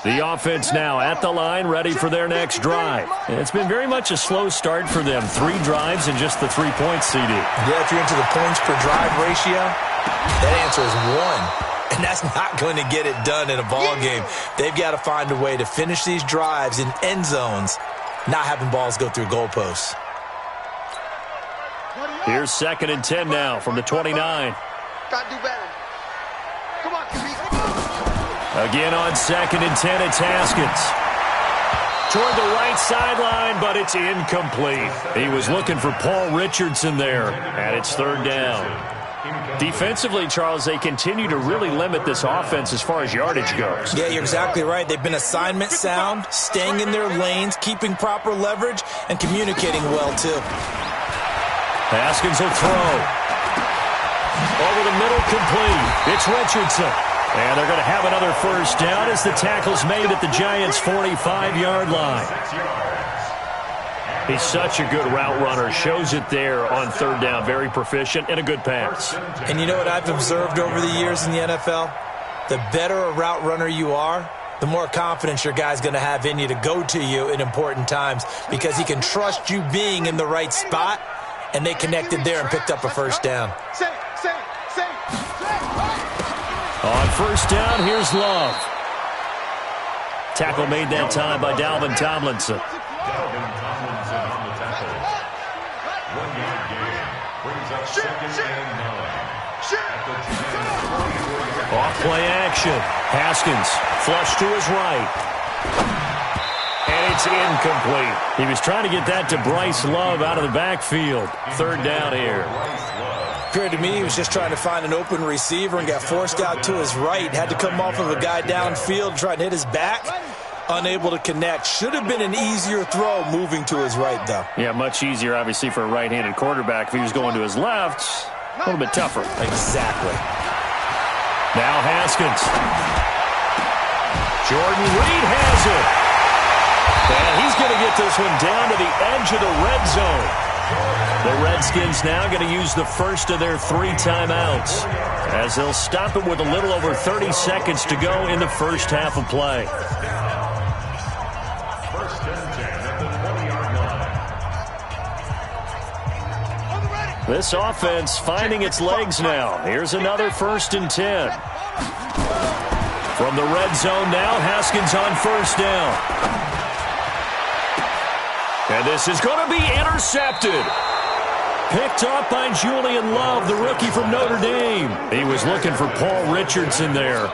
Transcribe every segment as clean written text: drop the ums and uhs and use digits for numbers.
The offense now at the line, ready for their next drive. It's been very much a slow start for them. 3 drives and just the 3 points, CD. Yeah, if you're into the points per drive ratio, that answer is 1. And that's not going to get it done in a ball game. They've got to find a way to finish these drives in end zones, not having balls go through goalposts. Here's 2nd and 10 now from the 29. Got to do better. Come on, QB. Again on 2nd and 10, it's Haskins. Toward the right sideline, but it's incomplete. He was looking for Paul Richardson there, and it's 3rd down. Defensively, Charles, they continue to really limit this offense as far as yardage goes. Yeah, you're exactly right. They've been assignment sound, staying in their lanes, keeping proper leverage, and communicating well, too. Haskins will throw. Over the middle, complete. It's Richardson. And they're going to have another 1st down as the tackle's made at the Giants' 45-yard line. He's such a good route runner. Shows it there on 3rd down. Very proficient and a good pass. And you know what I've observed over the years in the NFL? The better a route runner you are, the more confidence your guy's going to have in you to go to you in important times because he can trust you being in the right spot, and they connected there and picked up a 1st down. On 1st down, here's Love. Tackle made that time by Dalvin Tomlinson. Off play action. Haskins flush to his right. And it's incomplete. He was trying to get that to Bryce Love out of the backfield. 3rd down here. Appeared to me he was just trying to find an open receiver and got forced out to his right. Had to come off of a guy downfield, try to hit his back. Unable to connect. Should have been an easier throw moving to his right, though. Yeah, much easier, obviously, for a right-handed quarterback. If he was going to his left, a little bit tougher. Exactly. Now Haskins. Jordan Reed has it. And he's going to get this one down to the edge of the red zone. The Redskins now going to use the first of their 3 timeouts as they'll stop it with a little over 30 seconds to go in the 1st half of play. This offense finding its legs now. Here's another 1st and 10. From the red zone now, Haskins on 1st down. And this is going to be intercepted. Picked up by Julian Love, the rookie from Notre Dame. He was looking for Paul Richardson there.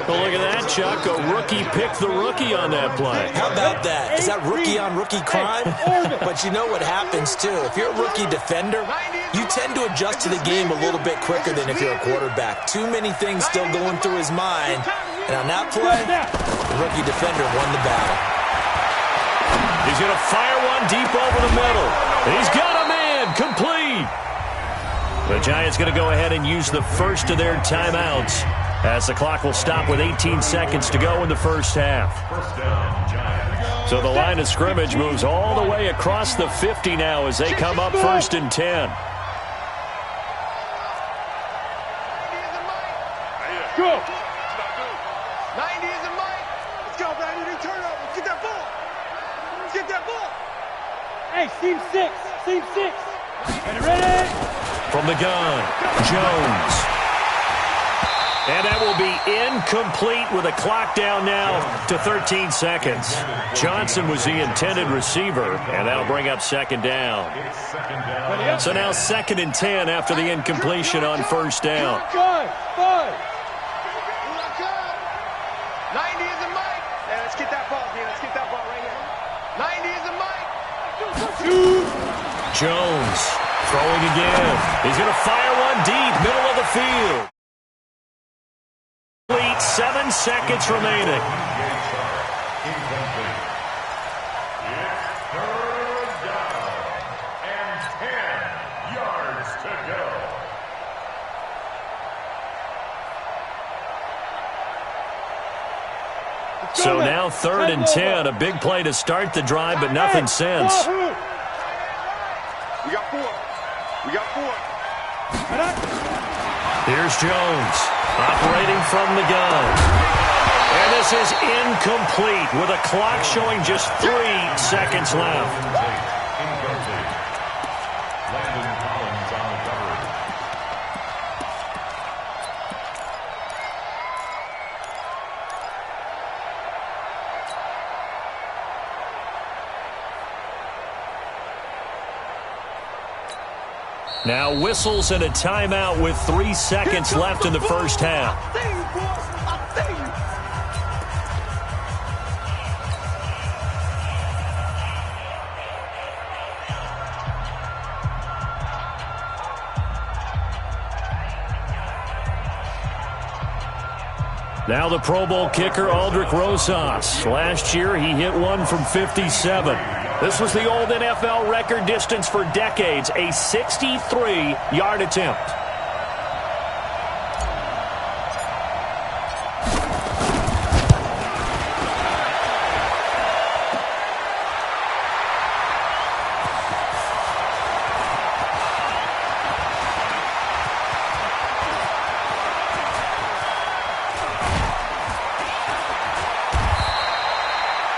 Well, look at that, Chuck. A rookie picked the rookie on that play. How about that? Is that rookie-on-rookie crime? But you know what happens, too. If you're a rookie defender, you tend to adjust to the game a little bit quicker than if you're a quarterback. Too many things still going through his mind. And on that play, the rookie defender won the battle. He's going to fire one deep over the middle. He's got a man. Complete. The Giants going to go ahead and use the first of their timeouts as the clock will stop with 18 seconds to go in the 1st half. So the line of scrimmage moves all the way across the 50 now as they come up 1st and 10. Go. 90 is a mic. Let's go, baby. Turn over. Get that ball. Get that ball. Hey, team 6. Team 6. Ready? From the gun, Jones. And that will be incomplete with a clock down now to 13 seconds. Johnson was the intended receiver, and that'll bring up 2nd down. So now 2nd and 10 after the incompletion on 1st down. 90 is a mic. Yeah, let's get that ball, D. Let's get that ball right here. 90 is a mic. Jones throwing again. He's going to fire one deep, middle of the field. 7 seconds remaining. So now 3rd and 10, a big play to start the drive, but nothing since. We got 4. We got 4. Here's Jones operating from the gun. And this This is incomplete with a clock showing just 3 seconds left. Now whistles and a timeout with 3 seconds left in the first half. Now the Pro Bowl kicker, Aldrich Rosas. Last year, he hit one from 57. This was the old NFL record distance for decades, a 63-yard attempt.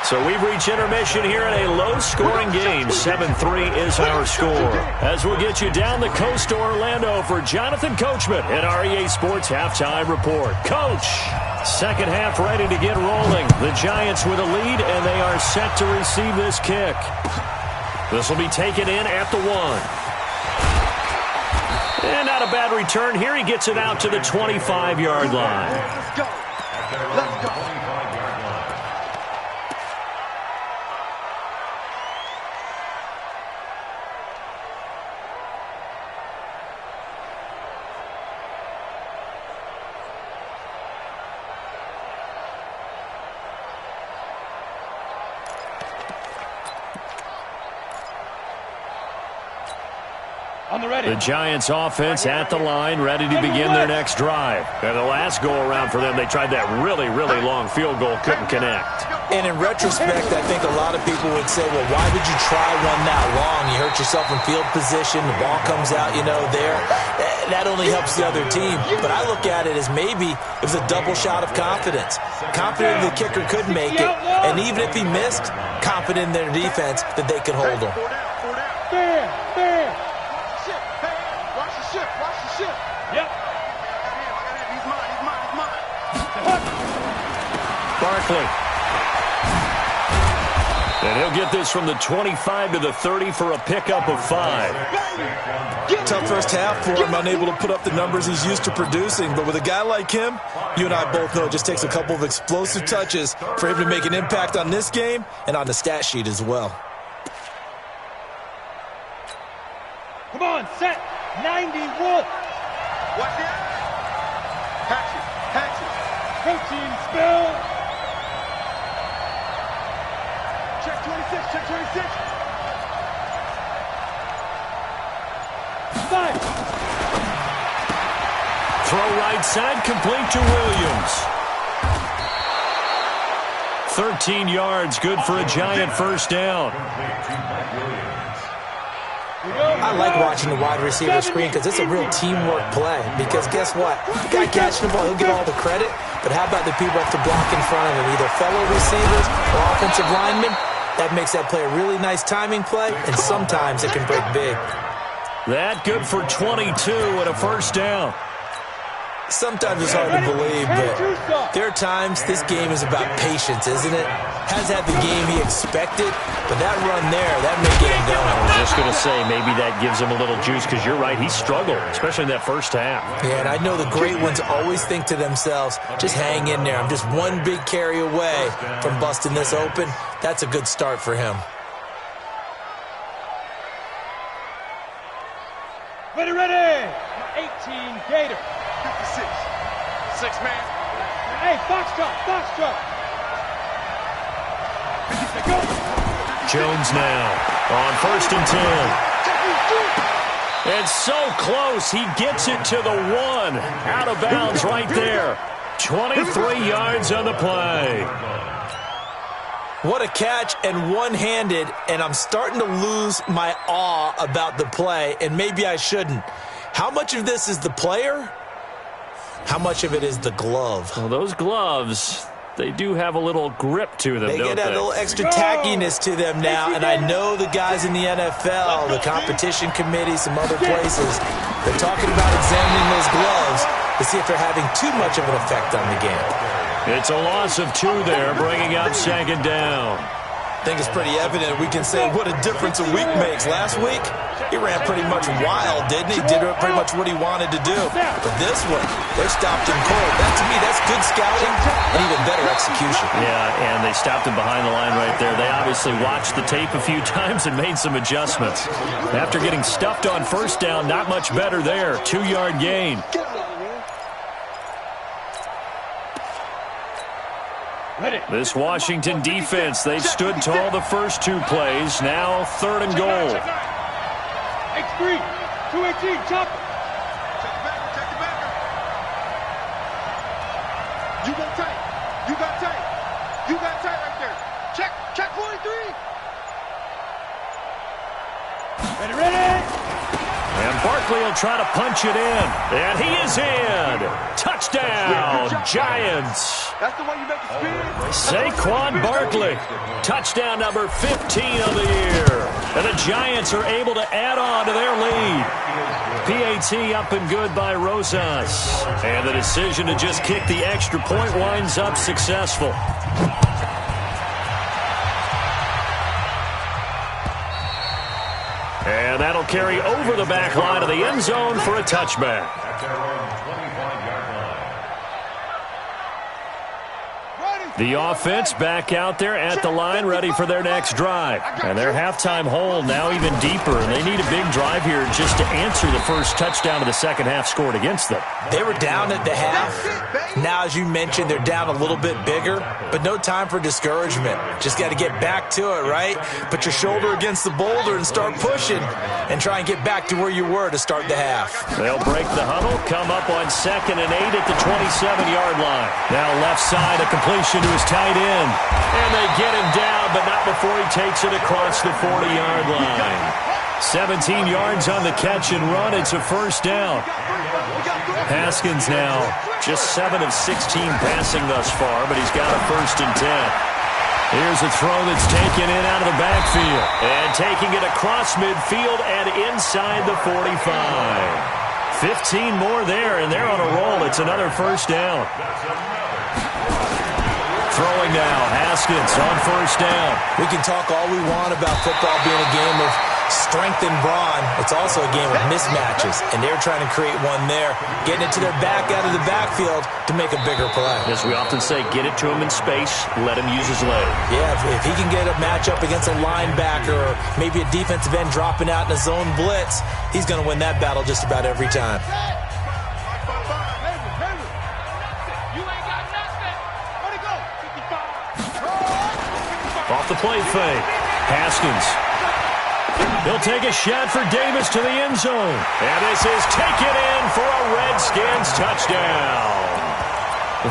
So we've reached intermission here in a low-scoring game. 7-3 is our score. As we'll get you down the coast to Orlando for Jonathan Coachman at our EA Sports Halftime Report. Coach, second half ready to get rolling. The Giants with a lead, and they are set to receive this kick. This will be taken in at the 1. And not a bad return here. He gets it out to the 25-yard line. Let's go. Let's go. The Giants offense at the line, ready to begin their next drive. And the last go-around for them, they tried that really long field goal, couldn't connect. And in retrospect, I think a lot of people would say, well, why would you try one that long? You hurt yourself in field position, the ball comes out, there. That only helps the other team. But I look at it as maybe it was a double shot of confidence. Confident the kicker could make it, and even if he missed, confident in their defense that they could hold him. Fair. Yep. He's mine. Barkley. And he'll get this from the 25 to the 30 for a pickup of 5. Tough first half for him, unable to put up the numbers he's used to producing. But with a guy like him, you and I both know it just takes a couple of explosive touches for him to make an impact on this game and on the stat sheet as well. Come on, set. 91. Watch that. Patch it. Protein spill. Check 26. 5. Throw right side, complete to Williams. 13 yards, good for a Giant first down. I like watching the wide receiver screen because it's a real teamwork play. Because guess what? The guy catching the ball, he'll get all the credit. But how about the people who have to block in front of him? Either fellow receivers or offensive linemen. That makes that play a really nice timing play, and sometimes it can break big. That good for 22 and a first down. Sometimes it's hard to believe, but there are times this game is about patience, isn't it? Has had the game he expected, but that run there, that may get him going. I was just going to say, maybe that gives him a little juice, because you're right, he struggled, especially in that first half. Yeah, and I know the great ones always think to themselves, just hang in there. I'm just one big carry away from busting this open. That's a good start for him. Ready. 18 Gator. 56. 6 man. Hey, Foxtrot. Jones now on 1st and 10. It's so close. He gets it to the 1. Out of bounds right there. 23 yards on the play. What a catch, and one-handed, and I'm starting to lose my awe about the play, and maybe I shouldn't. How much of this is the player? How much of it is the glove? Well, those gloves, they do have a little grip to them, They get a little extra tackiness to them now, and I know the guys in the NFL, the competition committee, some other places, they're talking about examining those gloves to see if they're having too much of an effect on the game. It's a loss of 2 there, bringing up 2nd down. I think it's pretty evident we can say what a difference a week makes. Last week, he ran pretty much wild, didn't he? Did pretty much what he wanted to do. But this one, they stopped him cold. That, to me, that's good scouting and even better execution. Yeah, and they stopped him behind the line right there. They obviously watched the tape a few times and made some adjustments. After getting stuffed on 1st down, not much better there. 2-yard gain. This Washington defense, they've stood tall the first 2 plays. Now 3rd and goal. X3, 218, chop. Check the backer. You got tight. You got tight. You got tight right there. Check 43. Ready. And Barkley will try to punch it in. And he is in. Touchdown, Giants. That's the way you make it spin. Saquon Barkley. Touchdown number 15 of the year. And the Giants are able to add on to their lead. PAT up and good by Rosas. And the decision to just kick the extra point winds up successful. And that'll carry over the back line of the end zone for a touchback. The offense back out there at the line, ready for their next drive. And their halftime hole now even deeper, and they need a big drive here just to answer the first touchdown of the second half scored against them. They were down at the half. Now, as you mentioned, they're down a little bit bigger, but no time for discouragement. Just got to get back to it, right? Put your shoulder against the boulder and start pushing and try and get back to where you were to start the half. They'll break the huddle, come up on 2nd and 8 at the 27-yard line. Now left side, a completion to his tight end. And they get him down, but not before he takes it across the 40-yard line. 17 yards on the catch and run. It's a 1st down. Haskins now just 7 of 16 passing thus far, but he's got a 1st and 10. Here's a throw that's taken in out of the backfield. And taking it across midfield and inside the 45. 15 more there, and they're on a roll. It's another 1st down. Throwing now, Haskins on 1st down. We can talk all we want about football being a game of strength and brawn. It's also a game of mismatches, and they're trying to create one there, getting it to their back out of the backfield to make a bigger play. As we often say, get it to him in space, let him use his leg. Yeah, if he can get a matchup against a linebacker or maybe a defensive end dropping out in a zone blitz, he's going to win that battle just about every time. Off the play fake. Haskins. He'll take a shot for Davis to the end zone. And this is taken in for a Redskins touchdown.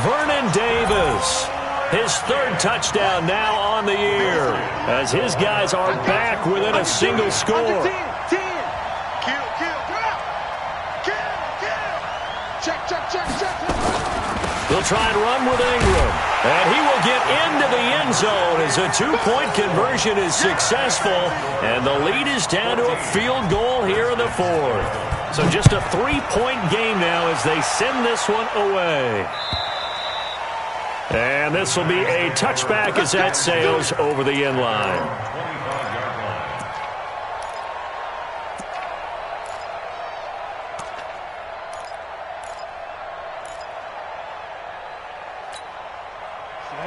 Vernon Davis. His 3rd touchdown now on the year. As his guys are back within a single score. 10. Kill. Check. They'll try and run with Ingram. And he will get into the end zone as a 2-point conversion is successful. And the lead is down to a field goal here in the 4th. So just a 3-point game now as they send this one away. And this will be a touchback as that sails over the end line.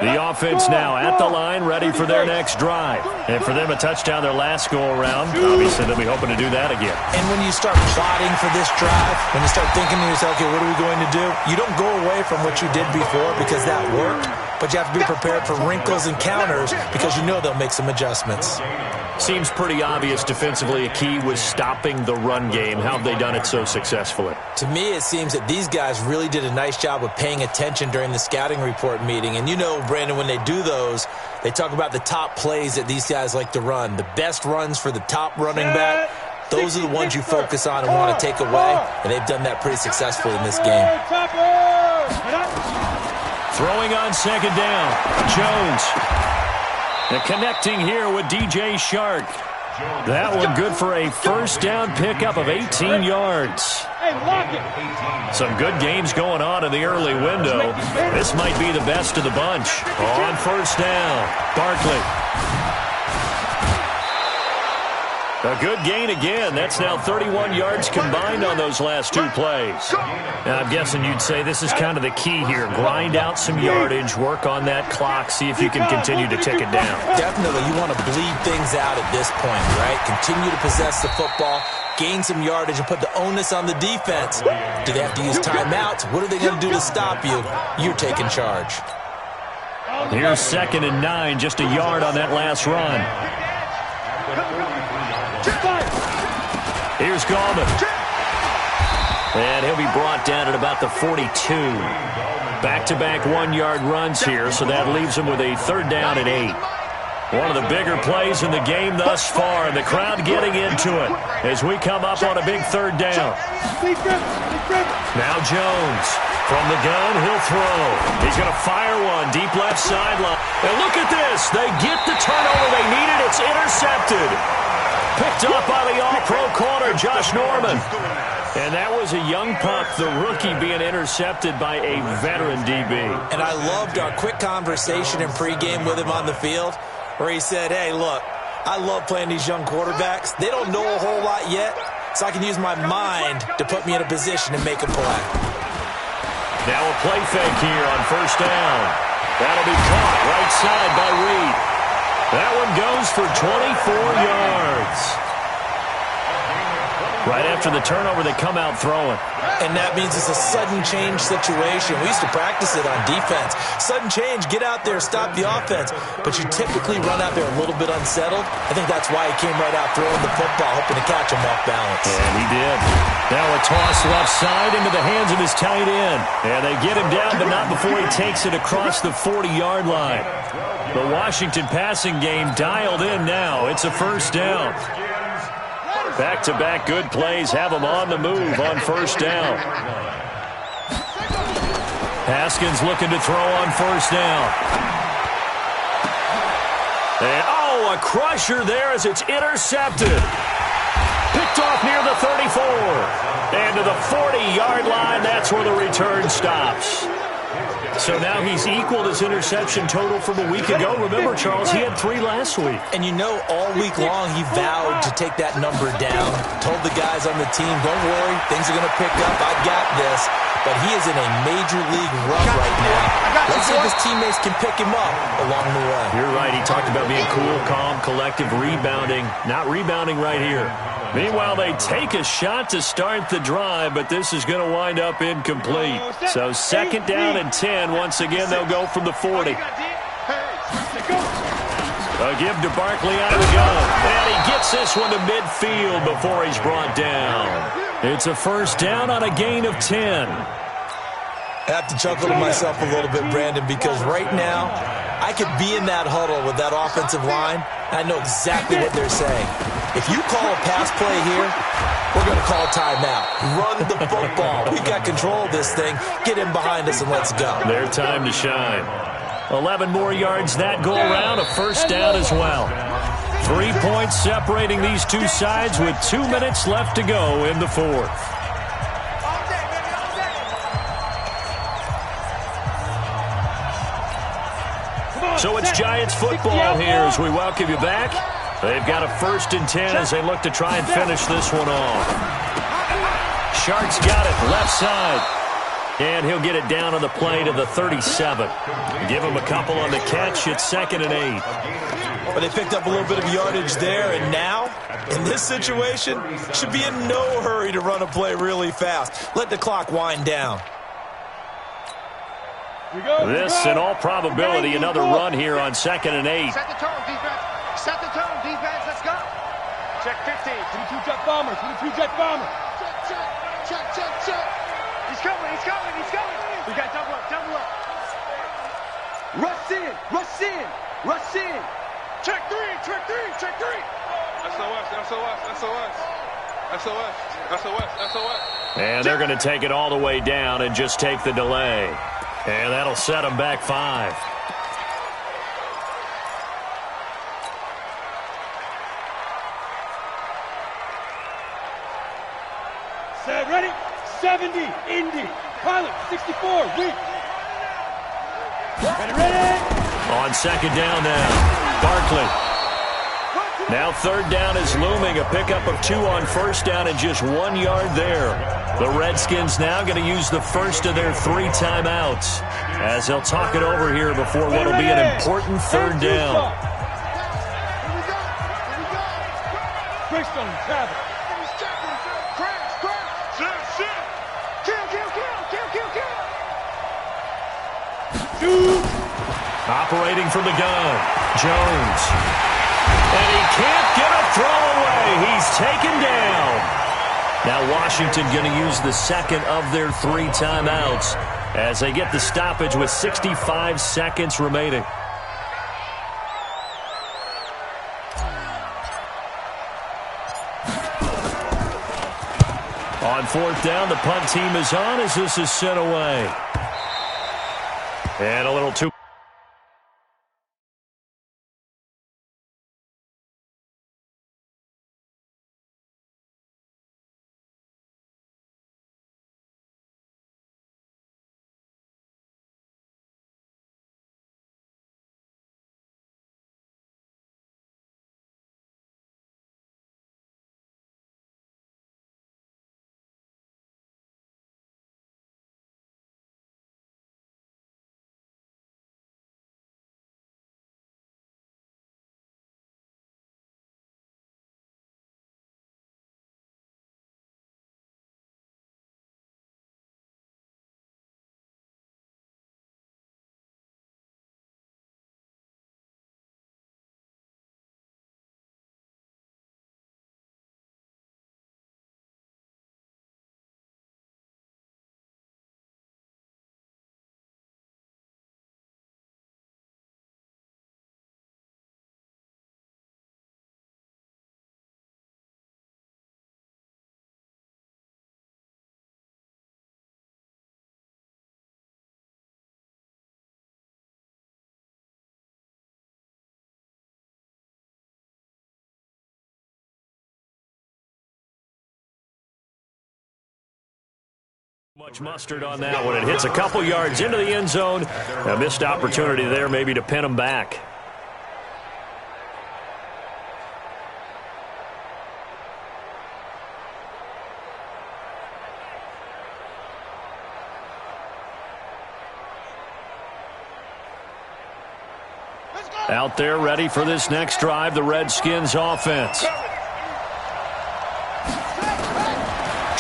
The offense now at the line, ready for their next drive. And for them, a touchdown their last go-around. Obviously, they'll be hoping to do that again. And when you start plotting for this drive, when you start thinking to yourself, okay, what are we going to do? You don't go away from what you did before because that worked, but you have to be prepared for wrinkles and counters because you know they'll make some adjustments. Seems pretty obvious defensively a key was stopping the run game. How have they done it so successfully? To me, it seems that these guys really did a nice job of paying attention during the scouting report meeting. And you know, Brandon, when they do those, they talk about the top plays that these guys like to run. The best runs for the top running back, those are the ones you focus on and want to take away. And they've done that pretty successfully in this game. Throwing on second down. Jones. And connecting here with DJ Shark. That one good for a first down pickup of 18 yards. Hey, lock it. Some good games going on in the early window. This might be the best of the bunch. On first down, Barkley. A good gain again. That's now 31 yards combined on those last two plays. Now, I'm guessing you'd say this is kind of the key here. Grind out some yardage, work on that clock, see if you can continue to tick it down. Definitely. You want to bleed things out at this point, right? Continue to possess the football, gain some yardage, and put the onus on the defense. Do they have to use timeouts? What are they going to do to stop you? You're taking charge. Here's 2nd and 9, just a yard on that last run. Here's Gallman. And he'll be brought down at about the 42. Back-to-back 1-yard runs here, so that leaves him with a 3rd down and 8. One of the bigger plays in the game thus far, and the crowd getting into it as we come up on a big 3rd down. Now Jones. From the gun, he'll throw. He's going to fire one deep left sideline. And look at this. They get the turnover they needed. It's intercepted. Picked up by the all-pro corner, Josh Norman. And that was a young pup, the rookie, being intercepted by a veteran DB. And I loved our quick conversation in pregame with him on the field where he said, hey, look, I love playing these young quarterbacks. They don't know a whole lot yet, so I can use my mind to put me in a position to make a play. Now a play fake here on first down. That'll be caught right side by Reed. That one goes for 24 yards. Right after the turnover, they come out throwing. And that means it's a sudden change situation. We used to practice it on defense. Sudden change, get out there, stop the offense. But you typically run out there a little bit unsettled. I think that's why he came right out throwing the football, hoping to catch him off balance. And he did. Now a toss left side into the hands of his tight end. And they get him down, but not before he takes it across the 40-yard line. The Washington passing game dialed in now. It's a first down. Back-to-back good plays have them on the move on first down. Haskins looking to throw on first down. And, a crusher there as it's intercepted. Picked off near the 34. And to the 40-yard line, that's where the return stops. So now he's equaled his interception total from a week ago. Remember, Charles, he had 3 last week. And you know, all week long he vowed to take that number down. Told the guys on the team, don't worry, things are going to pick up. I got this. But he is in a major league run right now. Let's see if his teammates can pick him up along the way. You're right. He talked about being cool, calm, collective, rebounding. Not rebounding right here. Meanwhile, they take a shot to start the drive, but this is going to wind up incomplete. So 2nd down and 10. Once again, they'll go from the 40. A give to Barkley out of the gun. And he gets this one to midfield before he's brought down. It's a first down on a gain of 10. I have to chuckle to myself a little bit, Brandon, because right now I could be in that huddle with that offensive line. I know exactly what they're saying. If you call a pass play here, we're going to call timeout. Run the football. We got control of this thing. Get in behind us and let's go. Their time to shine. 11 more yards that go around, a first down as well. 3 points separating these two sides with 2 minutes left to go in the 4th. So it's Giants football here as we welcome you back. They've got a 1st and 10 as they look to try and finish this one off. Shark's got it left side. And he'll get it down on the play to the 37. Give him a couple on the catch. It's 2nd and 8. But they picked up a little bit of yardage there, and now, in this situation, should be in no hurry to run a play really fast. Let the clock wind down. This, in all probability, another run here on 2nd and 8. Set the tone, defense. Set the tone, defense. Let's go. Check 15. 22 jet bomber. 22 jet bomber. Check. He's coming. We got double up. Rush in. Check three. SOS. And they're going to take it all the way down and just take the delay. And that'll set them back 5. Set, ready? 70, Indy. Pilot, 64, Wick. Ready? On second down now, Barkley. Now third down is looming. A pickup of 2 on first down and just 1 yard there. The Redskins now going to use the first of their 3 timeouts as they'll talk it over here before what will be an important third down. Operating from the gun, Jones. And he can't get a throw away. He's taken down. Now Washington going to use the second of their 3 timeouts as they get the stoppage with 65 seconds remaining. On fourth down, the punt team is on as this is sent away. And a little too much mustard on that one. It hits a couple yards into the end zone. A missed opportunity there maybe to pin them back. Out there ready for this next drive, the Redskins offense.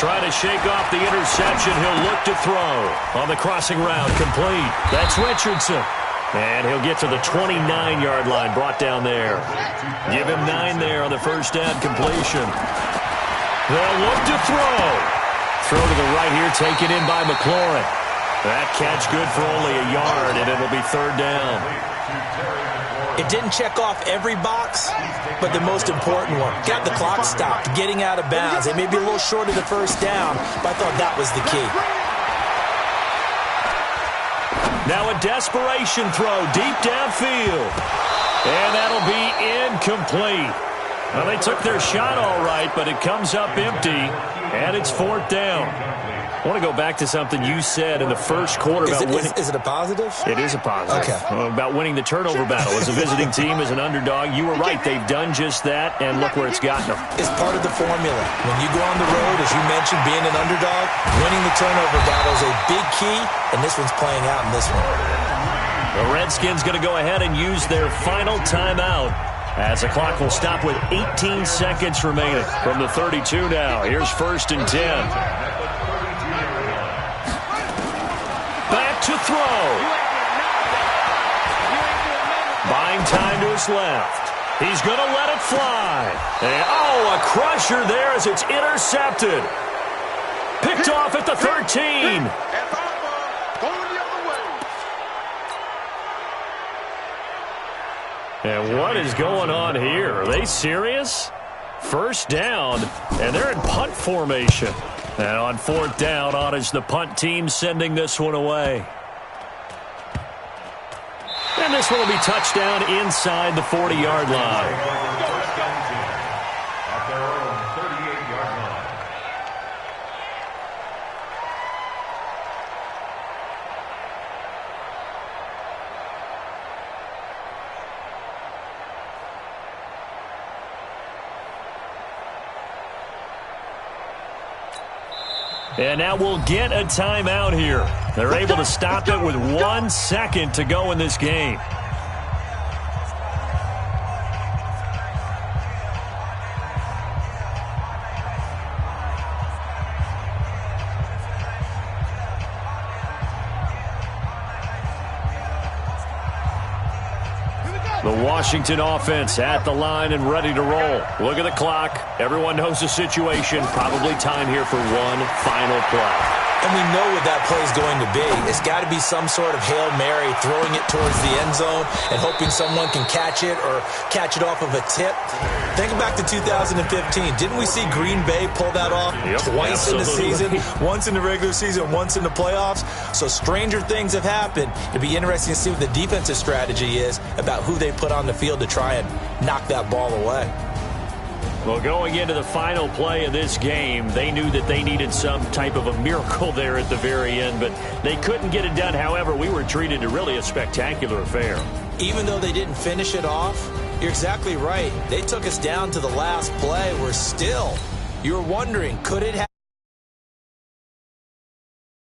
Trying to shake off the interception. He'll look to throw on the crossing route. Complete. That's Richardson. And he'll get to the 29-yard line. Brought down there. Give him 9 there on the first down completion. They'll look to throw. Throw to the right here. Taken in by McLaurin. That catch good for only a yard, and it'll be third down. It didn't check off every box, but the most important one. Got the clock stopped, getting out of bounds. They may be a little short of the first down, but I thought that was the key. Now a desperation throw deep downfield. And that'll be incomplete. Well, they took their shot all right, but it comes up empty, and it's fourth down. I want to go back to something you said in the first quarter about winning. Is it a positive? It is a positive. Okay. About winning the turnover battle. As a visiting team, as an underdog, you were right. They've done just that, and look where it's gotten them. It's part of the formula. When you go on the road, as you mentioned, being an underdog, winning the turnover battle is a big key, and this one's playing out in this one. The Redskins going to go ahead and use their final timeout as the clock will stop with 18 seconds remaining from the 32 now. Here's 1st and 10. Back to throw. Buying time to his left. He's going to let it fly. And, a crusher there as it's intercepted. Picked off at the 13. And what is going on here? Are they serious? First down, and they're in punt formation. And on fourth down, on is the punt team sending this one away. one will be touchdown inside the 40-yard line. First down team at their own 38-yard line. And now we'll get a timeout here. They're able to stop it with 1 second to go in this game. The Washington offense at the line and ready to roll. Look at the clock. Everyone knows the situation. Probably time here for one final play. And we know what that play is going to be. It's got to be some sort of Hail Mary, throwing it towards the end zone and hoping someone can catch it or catch it off of a tip. Think back to 2015. Didn't we see Green Bay pull that off twice in the season? Once in the regular season, once in the playoffs. So stranger things have happened. It'd be interesting to see what the defensive strategy is about who they put on the field to try and knock that ball away. Well, going into the final play of this game, they knew that they needed some type of a miracle there at the very end, but they couldn't get it done. However, we were treated to really a spectacular affair. Even though they didn't finish it off, you're exactly right. They took us down to the last play. We're still, you're wondering, could it happen?